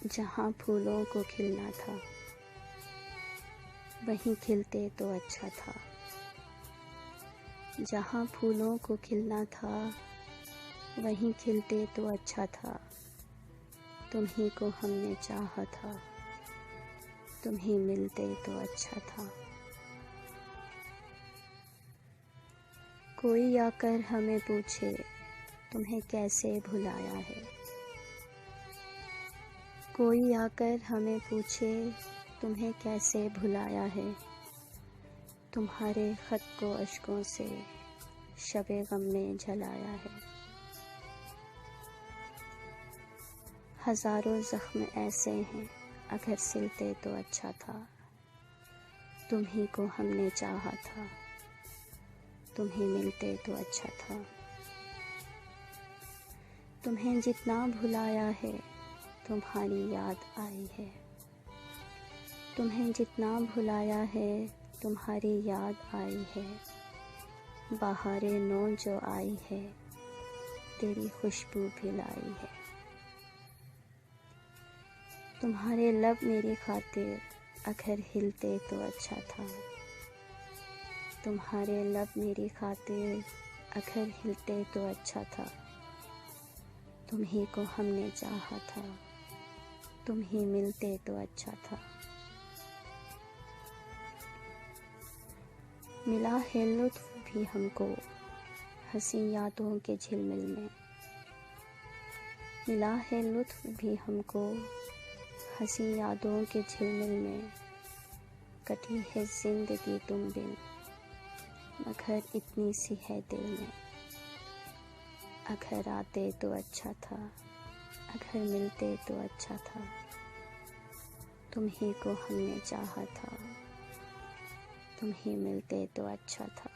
जहाँ फूलों को खिलना था वहीं खिलते तो अच्छा था। जहाँ फूलों को खिलना था वहीं खिलते तो अच्छा था। तुम्हीं को हमने चाहा था, तुम्हीं मिलते तो अच्छा था। कोई आकर हमें पूछे तुम्हें कैसे भुलाया है। कोई आकर हमें पूछे तुम्हें कैसे भुलाया है। तुम्हारे ख़त को अश्कों से शबे गम ने जलाया है। हज़ारों ज़ख्म ऐसे हैं अगर सिलते तो अच्छा था। तुम्हीं को हमने चाहा था, तुम्हीं मिलते तो अच्छा था। तुम्हें जितना भुलाया है तुम्हारी याद आई है। तुम्हें जितना भुलाया है तुम्हारी याद आई है। बहारे नौ जो आई है तेरी खुशबू भी लाई है। तुम्हारे लब मेरी खातिर अगर हिलते तो अच्छा था। तुम्हारे लब मेरी खातिर अगर हिलते तो अच्छा था। तुम्हीं को हमने चाहा था, तुम्हीं मिलते तो अच्छा था। मिला है लुत्फ़ भी हमको हंसी यादों के झिलमिल में। मिला है लुत्फ़ भी हमको हंसी यादों के झिलमिल में। कटी है ज़िंदगी तुम बिन मगर इतनी सी है दिल में। अगर आते तो अच्छा था, अगर मिलते तो अच्छा था। तुम्हीं को हमने चाहा था, तुम्हीं मिलते तो अच्छा था।